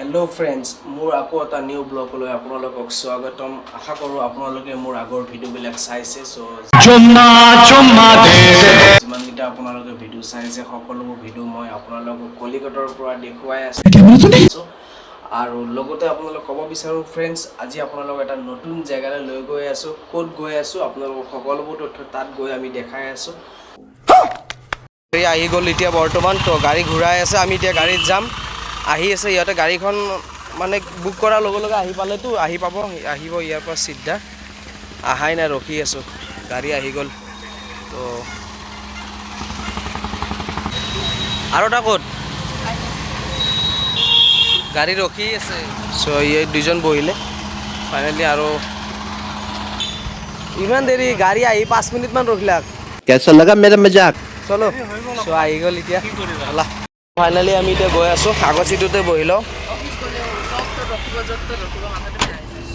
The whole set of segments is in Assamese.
हेलो फ्रेंड्स मोर आको এটা নিউ ব্লগলৈ আপোনালোকক স্বাগতম আশা কৰো আপোনালোকে মোৰ আগৰ ভিডিওবিলাক চাইছে সো চুম্মা চুম্মা দে যিমান কিটা আপোনালোকে ভিডিও চাইছে সকলোবোৰ ভিডিও মই আপোনালোকক কলিকতাৰ পৰা দেখুৱাই আছো আৰু লগতে আপোনালোক ক'ব বিচাৰো फ्रेंड्स আজি আপোনালোক এটা নতুন জায়গালৈ লৈ গৈ আছো ক'ত গৈ আছো আপোনালোক সকলোবোৰ তথ্য তাত গৈ আমি দেখাই আছো এই আহি গল এতিয়া বৰ্তমান তো গাড়ী ঘূৰাই আছে আমি এতিয়া গাড়ীত যাম আহি আছে ইয়াতে গাড়ীখন মানে বুক কৰাৰ লগে লগে আহি পালে তো আহিব ইয়াৰ পৰা সিদ্ধা আহাই না ৰখি আছো গাড়ী আহি গল তো আৰু এটা ক'ত গাড়ী ৰখি আছে সো এই দুজন বহিলে ফাইনালি আৰু ইমান দেৰি গাড়ী আহি 5 মিনিট মান ৰখিলা कैसा लगा मेरा मजाक চলো সো আহি গল এতিয়া আল্লাহ ফাইনালি আমি এতিয়া গৈ আছো কাগজ চিটুতে বহিলো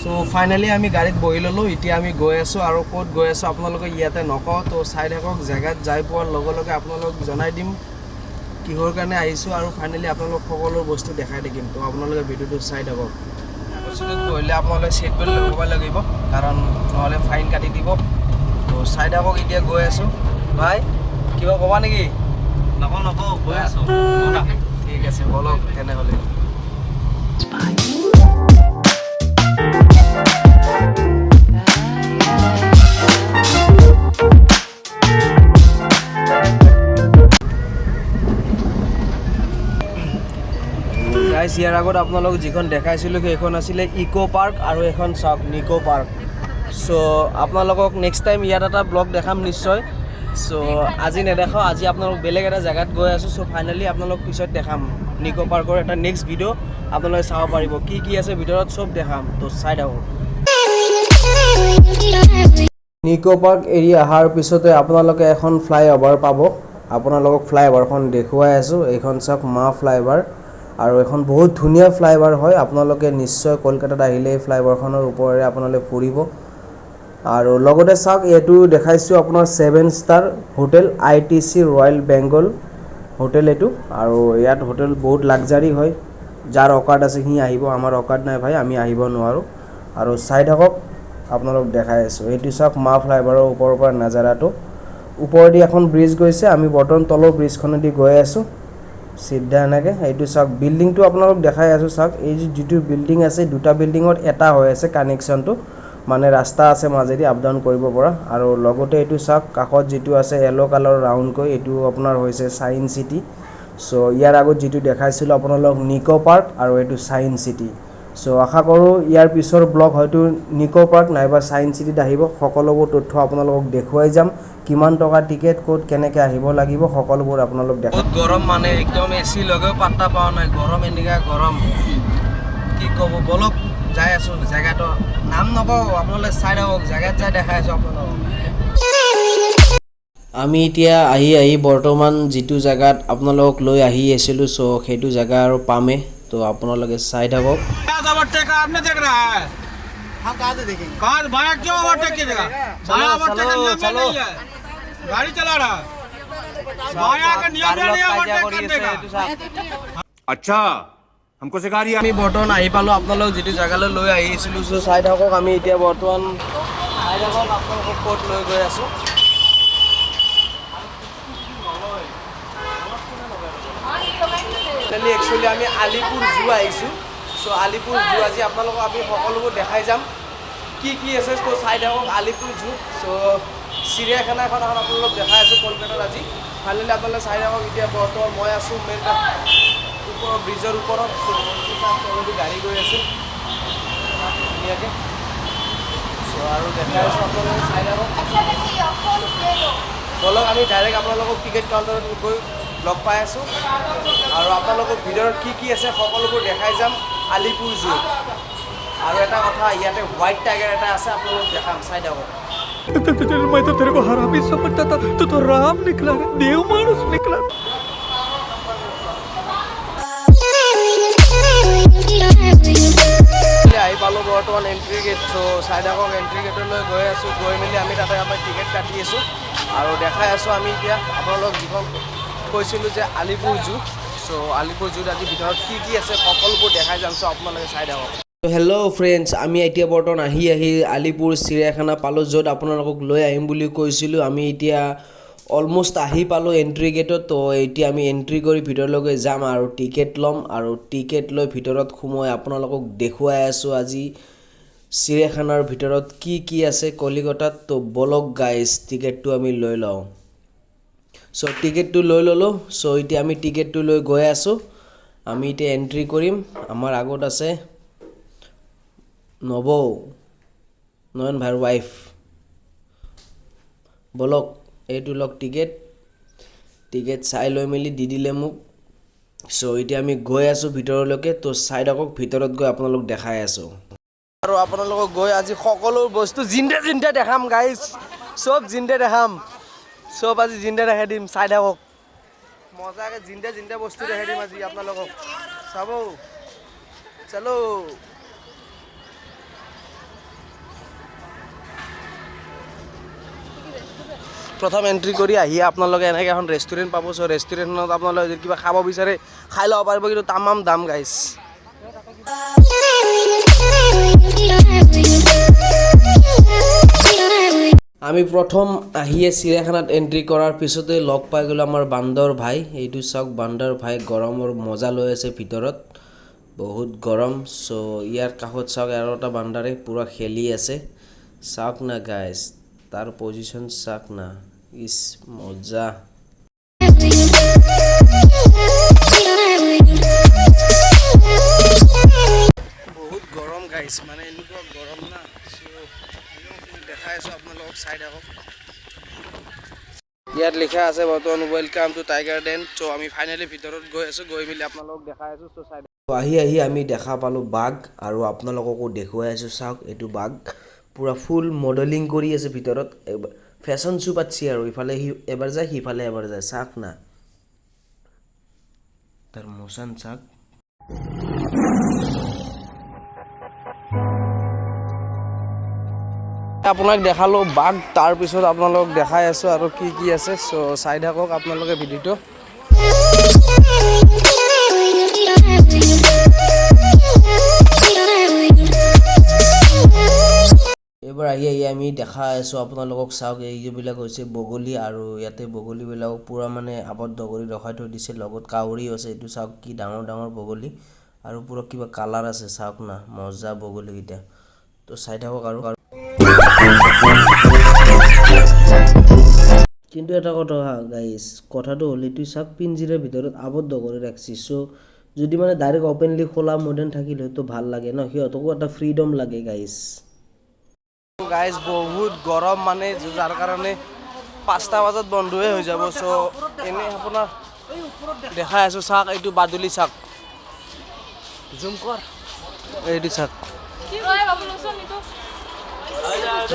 সো ফাইনালি আমি গাড়ীত বহি ললো এতিয়া আমি গৈ আছো আৰু ক'ত গৈ আছো আপোনালোকে ইয়াতে নকওঁ তো চাই থাকক জায়গাত যাই পোৱাৰ লগে লগে আপোনালোক জনাই দিম কিহৰ কাৰণে আহিছো আৰু ফাইনালি আপোনালোক সকলো বস্তু দেখাই দিম তো আপোনালোকে ভিডিওটো চাই থাকক কাগজ চিটুত বহিলে আপোনালোকে সিট বেল্ট লগাব লাগিব কাৰণ নহলে ফাইন কাটি দিব তো চাই থাকক এতিয়া গৈ আছো ভাই কিবা ক'বা নেকি নকৌ গৈ আছো ঠিক আছে বলক তেনেহ'লে গাইস ইয়াৰ আগত আপোনালোক যিখন দেখাইছিলোঁ সেইখন আছিলে ইকো পাৰ্ক আৰু এখন চাওক নিকো পাৰ্ক সো আপোনালোকক নেক্সট টাইম ইয়াত এটা ব্লগ দেখাম নিশ্চয় সো আজি নেদেখাও আজি আপোনালোক বেলেগ এটা জায়গাত গৈ আছো সো ফাইনালি আপোনালোক পিছত দেখাম নিকো পাৰ্কৰ এটা নেক্সট ভিডিও আপোনালোকে চাব পাৰিব কি আছে ভিতৰত সব দেখাম তো চাই থাকক নিকো পাৰ্ক এৰি অহাৰ পিছতে আপোনালোকে এখন ফ্লাইঅভাৰ পাব আপোনালোকক ফ্লাইঅভাৰখন দেখুৱাই আছো এইখন চাওক মা ফ্লাইঅভাৰ আৰু এখন বহুত ধুনীয়া ফ্লাইঅভাৰ হয় আপোনালোকে নিশ্চয় কলকাতাত আহিলে এই ফ্লাইঅভাৰখনৰ ওপৰেৰে আপোনালোকে ফুৰিব আৰু লগতে চাওক এটো দেখাইছো আপোনাৰ 7 star hotel ITC royal Bengal hotel এটো আৰু ইয়াত হোটেল বহুত লাক্সাৰি হয় যাৰ অকাৰ্ড আছে হি আহিব আমাৰ অকাৰ্ড নাই ভাই আমি আহিব নোৱাৰো আৰু চাই থাকক আপোনালোক দেখাই আছো এটো চাওক মা ফ্লাইঅভাৰৰ ওপৰৰ পৰা নজাৰাটো ওপৰেদি এখন ব্ৰিজ গৈছে আমি বৰ্তমান তলৰ ব্ৰিজখনেদি গৈ আছো সিদ্ধা এনেকে এইটো চাওক বিল্ডিংটো আপোনালোক দেখাই আছো চাওক এই যিটো বিল্ডিং আছে দুটা বিল্ডিঙৰ এটা হৈ আছে কানেকশনটো মানে ৰাস্তা আছে মাজেদি আপ ডাউন কৰিব পৰা আৰু লগতে এইটো চাওক কাখত যিটো আছে येलो কালাৰ ৰাউন্ড কৈ এইটো আপোনাৰ হৈছে সাইন সিটি সো ইয়াৰ আগত যিটো দেখাইছিল আপোনালোক নিকো পাৰ্ক আৰু এইটো সাইন সিটি সো আশা কৰো ইয়াৰ পিছৰ ব্লগ হয়তো নিকো পাৰ্ক নাইবা সাইন সিটিত আহিব সকলোবোৰ তথ্য আপোনালোকক দেখুৱাই যাম কিমান টকা টিকেট কোড কেনেকৈ আহিব লাগিব সকলোবোৰ আপোনালোক দেখাম বহুত গৰম মানে একদম এসি লগেও পাত্তা পাও নাই গৰম এনেকা গৰম কি কব বলক যাই আছো জায়গাটো নাম নকও আপোনালোকে চাই থাকক জায়গাত যাই দেখাই আছো আপোনালোকক আমি এতিয়া আহি বৰ্তমান যিটো জায়গাত আপোনালোকক লৈ আহি আছিলো সো সেইটো জায়গা আৰু পামে তো আপোনালোকে চাই থাকক ओवरटेक आपने देख रहा है हम कहां से देखेंगे कहां भाया क्यों ओवरटेक कीजिएगा भाया ओवरटेक का नियम नहीं है गाड़ी चला रहा भाया का नियम नहीं है ओवरटेक करने का अच्छा हमको सिखा रही है আমি বৰ্তমান আহি পালো আপোনালোক যেটো জায়গালৈ লৈ আহিছিলো সো চাই থাকক আমি এতিয়া বৰ্তমান চাই থাকক আপোনালোকক ক'ত লৈ গৈ আছো একচুয়ালি আমি আলিপুৰ জু আহিছো সো আলিপুৰ জু আজি আপোনালোকক আমি সকলোবোৰ দেখাই যাম কি আছে তো চাই থাকক আলিপুৰ জু সো চিৰিয়াখানাখন আপোনালোকক দেখাই আছো কলকাতাত আজি ফাইনালি আপোনালোকে চাই থাকক এতিয়া বৰ্তমান মই আছো মেইন ওপৰৰ ব্ৰিজৰ ওপৰত গাড়ী গৈ আছে ধুনীয়াকৈ সো আৰু দেখাই আছো আপোনালোকে চাই থাকক বলক আমি ডাইৰেক্ট আপোনালোকক টিকেট কাউণ্টাৰত গৈ লগ পাই আছো আৰু আপোনালোকক ভিতৰত কি আছে সকলোবোৰ দেখাই যাম আলিপুৰ জু আৰু এটা কথা ইয়াতে হোৱাইট টাইগাৰ এটা আছে আপোনালোক দেখাম চাই থাকক मैं तो तेरे को हरामी समझता था तू तो राम निकला देव मानुस निकला আহি পালো বৰ্তমান এন্ট্ৰি গেট সো চাই থাকক এন্ট্ৰি গেটলৈ গৈ আছো গৈ মেলি আমি তাতে আমাৰ টিকেট কাটি আছো আৰু দেখাই আছো আমি এতিয়া আপোনালোক যিখন কৈছিলোঁ যে আলিপুৰ জু সো আলিপুৰ জুত আজি ভিতৰত কি আছে সকলোবোৰ দেখাই যাম সো আপোনালোকে চাই থাকক হেল্ল' ফ্ৰেণ্ডছ আমি এতিয়া বৰ্তমান আহি আলিপুৰ চিৰিয়াখানা পালোঁ য'ত আপোনালোকক লৈ আহিম বুলি কৈছিলোঁ আমি এতিয়া অলমোষ্ট আহি পালোঁ এণ্ট্ৰি গেটত তো এতিয়া আমি এণ্ট্ৰি কৰি ভিতৰলৈকে যাম আৰু টিকেট ল'ম আৰু টিকেট লৈ ভিতৰত সোমাই আপোনালোকক দেখুৱাই আছোঁ আজি চিৰিয়াখানাৰ ভিতৰত কি আছে কলিকতাত তো বলক গাইজ টিকেটটো আমি লৈ লওঁ সো টিকেটটো লৈ ল'লোঁ সো এতিয়া আমি টিকেটটো লৈ গৈ আছোঁ আমি এতিয়া এণ্ট্ৰি কৰিম আমাৰ আগত আছে নয়ন ভাইৰ ৱাইফ বলক এইটো লওক টিকেট চাই লৈ মেলি দি দিলে মোক সো এতিয়া আমি গৈ আছোঁ ভিতৰলৈকে তো চাই থাকক ভিতৰত গৈ আপোনালোক দেখাই আছোঁ আৰু আপোনালোকক গৈ আজি সকলো বস্তু জিন্দে দেখাম গাইজ চব জিন্দে দেখাম সব আজি জিন্দে দেখাই দিম চাই থাকক মজাকে জিন্দে বস্তু দেখাই দিম আজি আপোনালোকক চাব চলো প্ৰথম এণ্ট্ৰি কৰি আহি আপোনালোকে এনেকৈ এখন ৰেষ্টুৰেণ্ট পাব সো ৰেষ্টুৰেণ্টত আপোনালোকে যদি কিবা খাব বিচাৰে খাই ল'ব পাৰিব কিন্তু তামাম দাম গাইজ আমি প্ৰথম আহিয়ে চিৰিয়াখানাত এণ্ট্ৰি কৰাৰ পিছতে লগ পাই গ'লোঁ আমাৰ বান্দৰ ভাই এইটো চাওক বান্দৰ ভাই গৰমৰ মজা লৈ আছে ভিতৰত বহুত গৰম সো ইয়াৰ কাষত চাওক আৰু এটা বান্দাৰে পুৰা খেলি আছে চাওক না গাইজ তাৰ পজিশ্যন চাওক না ইস মজা বহুত গৰম গাইজ মানে এনেকুৱা গৰম না দেখাই আছোঁ আপোনালোকক চাই থাকক ইয়াত লিখা আছে বৰ্তমান ৱেলকাম টু টাইগাৰ ডেন চ' আমি ফাইনেলি ভিতৰত গৈ আছোঁ গৈ মেলি আপোনালোকক দেখাই আছোঁ চ' চাই আহি আমি দেখা পালোঁ বাঘ আৰু আপোনালোককো দেখুৱাই আছোঁ চাওক এইটো বাঘ পুৰা ফুল মডেলিং কৰি আছে ভিতৰত ফেশ্বন শ্বু পাতছি আৰু ইফালে সি এবাৰ যায় সিফালে এবাৰ যায় চাওক না তাৰ মোচন চাওক আপোনাক দেখালোঁ বাঘ তাৰপিছত আপোনালোকক দেখাই আছোঁ আৰু কি আছে চ' চাই থাকক আপোনালোকে ভিডিঅ'টো এইবাৰ আহি আমি দেখাই আছোঁ আপোনালোকক চাওক এইবিলাক হৈছে বগলী আৰু ইয়াতে বগলীবিলাক পুৰা মানে আবদ্ধ কৰি ৰখাই থৈ দিছে লগত কাউৰী আছে এইটো চাওক কি ডাঙৰ বগলী আৰু পুৰা কিবা কালাৰ আছে চাওক না মজা বগলীকেইটা তো চাই থাকক আৰু কিন্তু এটা কথা গাইজ কথাটো হ'ল এইটো চাওক পিঞ্জিৰাৰ ভিতৰত আবদ্ধ কৰি ৰাখিছে চ' যদি মানে ডাইৰেক্ট অপেনলি খোলা মডাৰ্ণ থাকিলে তো ভাল লাগে ন সিহঁতকো এটা ফ্ৰীডম লাগে গাইজ বহুত গৰম মানে যাৰ কাৰণে 5টা বজাত বন্ধই হৈ যাব চ' এনেই আপোনাৰ দেখাই আছোঁ চাওক এইটো বাদুলি চাওক জুম কৰ এইটো চাওক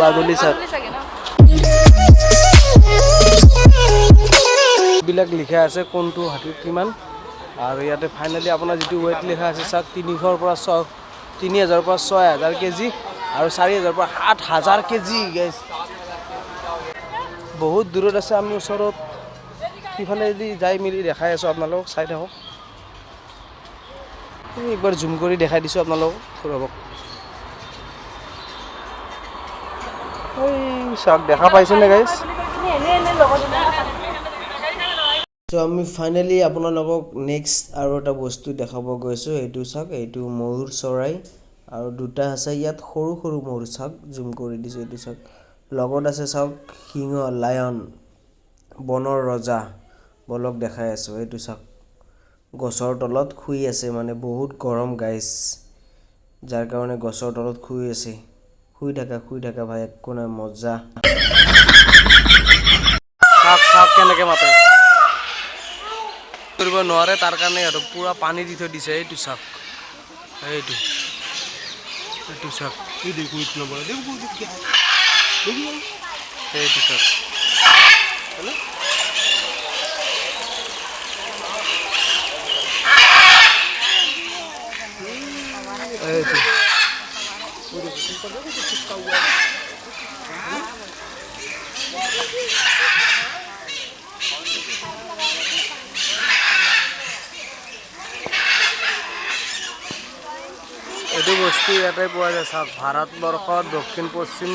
বাদুলি চাওক বিলাক লিখা আছে কোনটো হাতীত কিমান আৰু ইয়াতে ফাইনেলি আপোনাৰ যিটো ৱেইট লিখা আছে চাওক 300ৰ পৰা 3000ৰ পৰা 6000 কেজি আৰু 4000ৰ পৰা 7000 কেজি গাইজ বহুত দূৰত আছে আমি ওচৰত সিফালে যদি যাই মেলি দেখাই আছোঁ আপোনালোকক চাই থাকক একবাৰ জুম কৰি দেখাই দিছোঁ আপোনালোকক ৰ'বক চাওক দেখা পাইছেনে গাইজ চ' আমি ফাইনেলি আপোনালোকক নেক্সট আৰু এটা বস্তু দেখাব গৈছোঁ এইটো চাওক এইটো ময়ূৰ চৰাই আৰু দুটা আছে ইয়াত সৰু ময়ূৰ চাওক জুম কৰি দিছোঁ এইটো চাওক লগত আছে চাওক সিংহ লায়ন বনৰ ৰজা বলক দেখাই আছোঁ এইটো চাওক গছৰ তলত শুই আছে মানে বহুত গৰম গাইজ যাৰ কাৰণে গছৰ তলত শুই আছে শুই থাকা ভাই একো নাই মজা চাওক কেনেকৈ মাতে কৰিব নোৱাৰে তাৰ কাৰণে আৰু পুৰা পানী দি থৈ দিছে এইটো চাওক এইটো চাওক এইটো চাওক এইটো বস্তু ইয়াতে পোৱা যায় চাওক ভাৰতবৰ্ষত দক্ষিণ পশ্চিম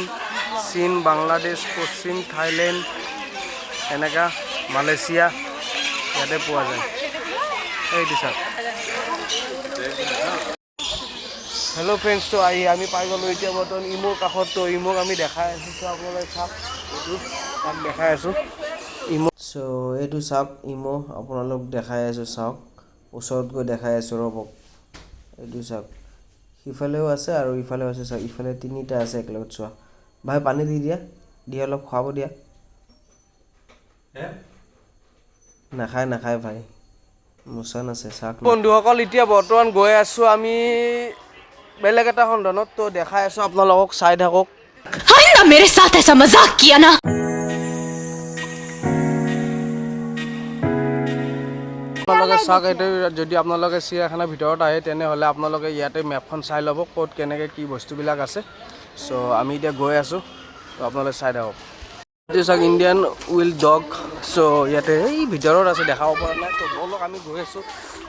চীন বাংলাদেশ পশ্চিম থাইলেণ্ড এনেকা মালয়েছিয়া ইয়াতে পোৱা যায় এইটো চাওক হেল্ল' ফ্ৰেণ্ডছ তো আমি পাই গ'লোঁ এতিয়া বৰ্তমান ইমোৰ কাষত তো ইমোক আমি দেখাই আছোঁ তো আপোনালোকে চাওক এইটো তাক দেখাই আছোঁ ইমো চ' এইটো চাওক ইমো আপোনালোক দেখাই আছোঁ চাওক ওচৰত গৈ দেখাই আছোঁ ৰ'ব এইটো চাওক সিফালেও আছে আৰু ইফালেও আছে চাওক ইফালে তিনিটা আছে একেলগত চোৱা ভাই পানী দি দিয়া দি অলপ খুৱাব দিয়া নাখায় নাখায় ভাই মোচন আছে চাওক বন্ধুসকল এতিয়া বৰ্তমান গৈ আছোঁ আমি বেলেগ এটা সন্ধানত তো দেখাই আছোঁ আপোনালোকক চাই থাকক हाय ना मेरे साथ ऐसा मजाक किया ना আপোনালোকে চাওক এইটো যদি আপোনালোকে চিৰিয়াখানাৰ ভিতৰত আহে তেনেহ'লে আপোনালোকে ইয়াতে মেপখন চাই ল'ব ক'ত কেনেকৈ কি বস্তুবিলাক আছে চ' আমি এতিয়া গৈ আছোঁ তো আপোনালোকে চাই থাকক এইটো চাওক ইণ্ডিয়ান উইল ডগ চ' ইয়াতে এই ভিতৰত আছে দেখাব পৰা নাই তো ব'লক আমি গৈ আছোঁ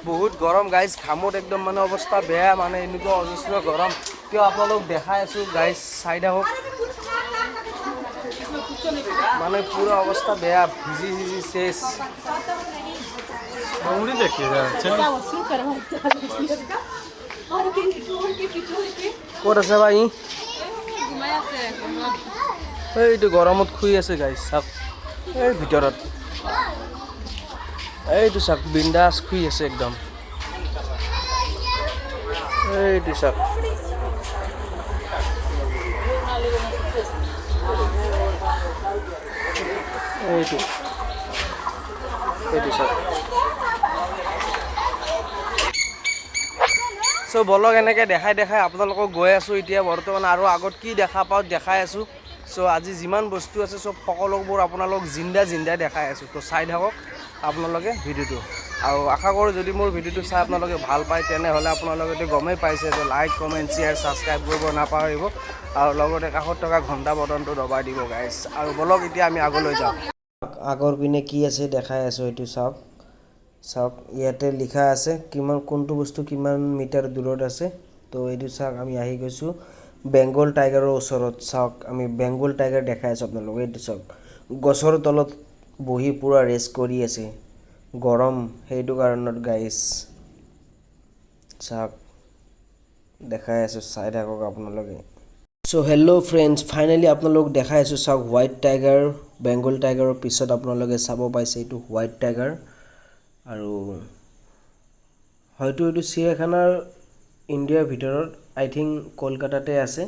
বহুত গৰম গাইজ ঘামত একদম মানে অৱস্থা বেয়া মানে এনেকুৱা অজস্ৰ গৰম কিয় আপোনালোক দেখাই আছোঁ গাইজ চাই থাকক মানে পুৰা অৱস্থা বেয়া ভিজি ভিজি চেচ ক'ত আছে বা এইটো গৰমত শুই আছে গাইজ চাওক এই ভিতৰত এইটো চাওক বিন্দাছ শুই আছে একদম এইটো চাওক এইটো এইটো চাওক চ' বলক এনেকৈ দেখাই দেখাই আপোনালোকক গৈ আছোঁ এতিয়া বৰ্তমান আৰু আগত কি দেখা পাওঁ দেখাই আছোঁ চ' আজি যিমান বস্তু আছে চব সকলোবোৰ আপোনালোক জিন্দা দেখাই আছোঁ তো চাই থাকক আপোনালোকে ভিডিঅ'টো আৰু আশা কৰোঁ যদি মোৰ ভিডিঅ'টো চাই আপোনালোকে ভাল পায় তেনেহ'লে আপোনালোকেতো গমেই পাইছে যে লাইক কমেণ্ট শ্বেয়াৰ ছাবস্ক্ৰাইব কৰিব নাপাহৰিব আৰু লগতে কাষত থকা ঘণ্টা বটনটো দবাই দিব গাইজ আৰু বলক এতিয়া আমি আগলৈ যাওঁ আগৰ পিনে কি আছে দেখাই আছোঁ এইটো চাওক চাওক ইয়াতে লিখা আছে কিমান কোনটো বস্তু কিমান মিটাৰ দূৰত আছে তো এইটো চাওক আমি আহি গৈছোঁ বেংগল টাইগাৰৰ ওচৰত চাওক আমি বেংগল টাইগাৰ দেখাই আছোঁ আপোনালোকে এইটো চাওক গছৰ তলত বহি পুৰা ৰেষ্ট কৰি আছে গৰম সেইটো কাৰণত গাইজ চাওক দেখাই আছোঁ চাই থাকক আপোনালোকে চ' হেল্ল' ফ্ৰেণ্ডছ ফাইনেলি আপোনালোক দেখাই আছোঁ চাওক হোৱাইট টাইগাৰ বেংগল টাইগাৰৰ পিছত আপোনালোকে চাব পাইছে এইটো হোৱাইট টাইগাৰ আৰু হয়তো এইটো চিৰিয়াখানাৰ ইণ্ডিয়াৰ ভিতৰত আই থিংক কলকাতাতে আছে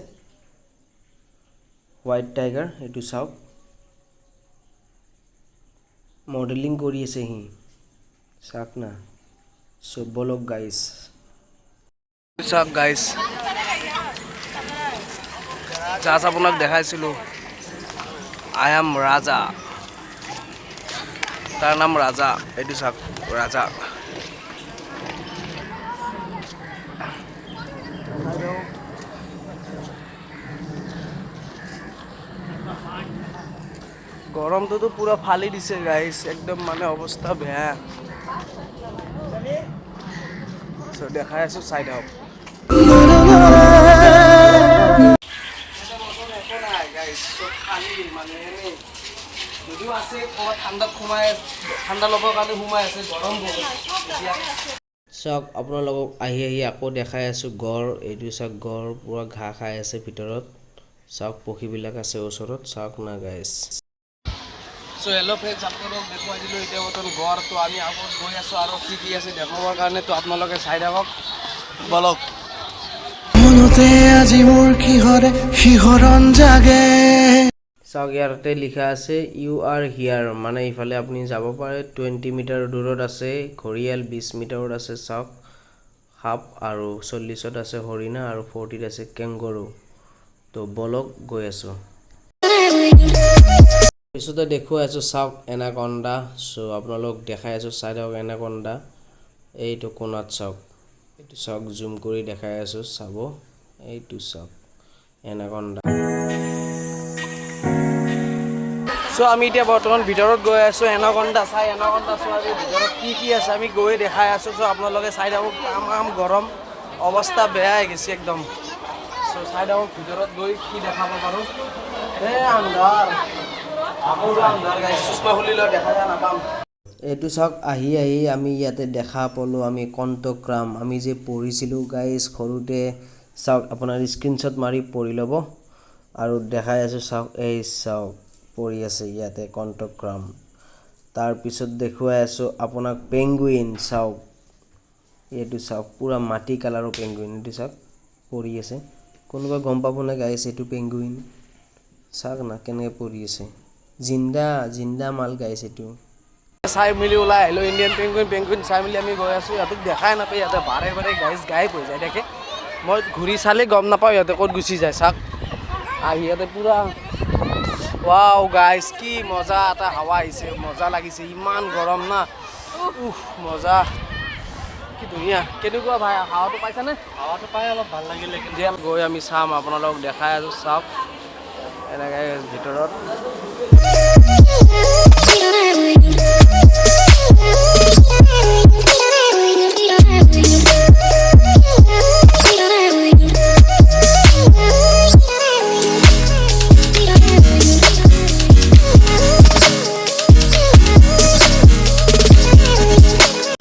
হোৱাইট টাইগাৰ এইটো চাওক মডেলিং কৰি আছে সি চাওক না চ' বলক গাইজ চাওক গাইজ জাষ্ট আপোনাক দেখাইছিলোঁ আই এম ৰাজা তাৰ নাম ৰাজা এইটো চাওক ৰাজা গৰমটোতো পুৰা ফালি দিছে গাইজ একদম মানে অৱস্থা বেয়া চ' দেখাই আছোঁ চাই থাকক যদিও আছে ক'ৰবাত ঠাণ্ডাত ঠাণ্ডা ল'বৰ কাৰণে সোমাই আছে গৰম বহুত চাওক আপোনালোকক আহি আকৌ দেখাই আছোঁ গড় এইটো চাওক গড় পুৰা ঘাঁহ খাই আছে ভিতৰত চাওক পক্ষীবিলাক আছে ওচৰত চাওক না গাইজ চ' হেল্ল' ফ্ৰেণ্ডছ আপোনালোকক দেখুৱাই দিলোঁ এতিয়া বৰ্তমান গড় তো আমি আগত গৈ আছোঁ আৰু কি আছে দেখাবৰ কাৰণে তো আপোনালোকে চাই থাকক বলক আজি মোৰ কিহৰে শিহৰণ জাগে চাওক ইয়াতে লিখা আছে ইউ আৰ হিয়াৰ মানে ইফালে আপুনি যাব পাৰে 20 মিটাৰ দূৰত আছে ঘৰিয়াল 20 মিটাৰত আছে চাওক সাপ আৰু 40ত আছে হৰিণা আৰু 40ত আছে কেংগৰু তো বলক গৈ আছোঁ পিছতে দেখুৱাই আছোঁ চাওক এনাকণ্ডা চ' আপোনালোক দেখাই আছোঁ চাই থাকক এনাকণ্ডা এইটো কোণাত চাওক এইটো চাওক জুম কৰি দেখাই আছোঁ চাব এইটো চাওক এনাকণ্ডা চ' আমি এতিয়া বৰ্তমান ভিতৰত গৈ আছোঁ এনাকণ্ডা চোৱা ভিতৰত কি আছে আমি গৈ দেখাই আছোঁ চ' আপোনালোকে চাই থাকক তামাম গৰম অৱস্থা বেয়া হৈ গৈছে একদম চ' চাই থাকক ভিতৰত গৈ কি দেখাব পাৰোঁ আন্ধাৰ আকৌ আন্ধাৰ গাইছ চুচমা খুলি লৈ দেখা যায় নাপাম এইটো চাওক আহি আমি ইয়াতে দেখা পালোঁ আমি কণ্টগ্ৰাম আমি যে পঢ়িছিলোঁ গাইজ সৰুতে চাওক আপোনাৰ স্ক্ৰীনশ্বট মাৰি পঢ়ি ল'ব আৰু দেখাই আছোঁ চাওক এই চাওক পঢ়ি আছে ইয়াতে কণ্টগ্ৰাম তাৰপিছত দেখুৱাই আছোঁ আপোনাক পেংগুইন চাওক এইটো চাওক পুৰা মাটি কালাৰৰ পেংগুইন এইটো চাওক পৰি আছে কোনোবা গম পাব নে গাইছ এইটো পেংগুইন চাওক না কেনেকৈ পৰি আছে জিন্দা মাল গাইছ এইটো চাই মিলি ওলাই আহিলোঁ ইণ্ডিয়ান পেংগুইন চাই মিলি আমি গৈ আছোঁ ইয়াতোক দেখাই নাপায় ইয়াতে বাৰে গাইছ গায়ব হৈ যায় দেখে মই ঘূৰি চালে গম নাপাওঁ ইয়াতে ক'ত গুচি যায় চাওক আহি ইয়াতে পুৰা ৱাও গাইছ কি মজা এটা হাৱা আহিছে মজা লাগিছে ইমান গৰম না মজা কি ধুনীয়া কেনেকুৱা ভাই হাৱাটো পাইছানে হাৱাটো পাই অলপ ভাল লাগিলে কিন্তু গৈ আমি চাম আপোনালোকক দেখাই আছোঁ চাওক এনেকৈ ভিতৰত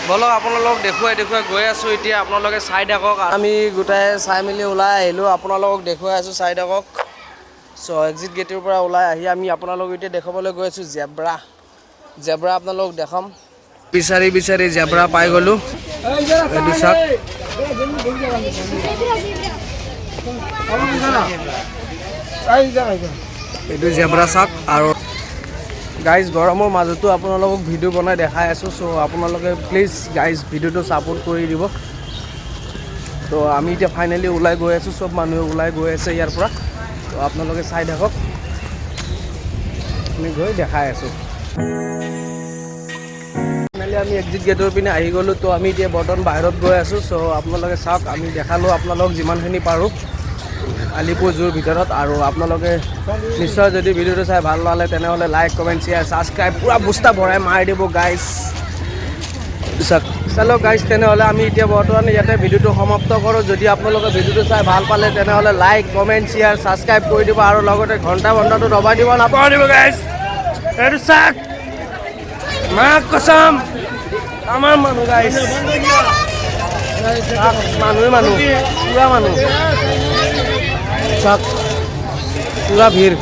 বলক আপোনালোকক দেখুৱাই গৈ আছোঁ এতিয়া আপোনালোকে চাই থাকক আমি গোটাই চাই মেলি ওলাই আহিলোঁ আপোনালোকক দেখুৱাই আছোঁ চাই থাকক চ' এক্সিট গেটৰ পৰা ওলাই আহি আমি আপোনালোকক এতিয়া দেখাবলৈ গৈ আছোঁ জেব্ৰা আপোনালোকক দেখাম বিচাৰি জেব্ৰা পাই গ'লোঁ এইটো চাওক এইটো জেব্ৰা চাওক আৰু গাইজ গৰমৰ মাজতো আপোনালোকক ভিডিঅ' বনাই দেখাই আছোঁ চ' আপোনালোকে প্লিজ গাইজ ভিডিঅ'টো ছাপোৰ্ট কৰি দিব তো আমি এতিয়া ফাইনেলি ওলাই গৈ আছোঁ চব মানুহে ওলাই গৈ আছে ইয়াৰ পৰা তো আপোনালোকে চাই থাকক আমি গৈ দেখাই আছোঁ ফাইনেলি আমি এক্সিট গেটৰ পিনে আহি গ'লোঁ তো আমি এতিয়া বৰ্তমান বাহিৰত গৈ আছোঁ চ' আপোনালোকে চাওক আমি দেখালোঁ আপোনালোকক যিমানখিনি পাৰোঁ আলিপুৰ জুৰ ভিতৰত আৰু আপোনালোকে নিশ্চয় যদি ভিডিঅ'টো চাই ভাল পালে তেনেহ'লে লাইক কমেণ্ট শ্বেয়াৰ ছাবস্ক্ৰাইব পুৰা বুষ্টা ভৰাই মাৰি দিব গাইজ চলো গাইজ তেনেহ'লে আমি এতিয়া বৰ্তমান ইয়াতে ভিডিঅ'টো সমাপ্ত কৰোঁ যদি আপোনালোকে ভিডিঅ'টো চাই ভাল পালে তেনেহ'লে লাইক কমেণ্ট শ্বেয়াৰ ছাবস্ক্ৰাইব কৰি দিব আৰু লগতে ঘণ্টাটো দবাই দিব নাপাহৰিব গাইজ এইটো চাওক মাক কছম আমাৰ মানুহ গাইজ মানুহ পুৰা মানুহ চাওক পুৰা ভিৰ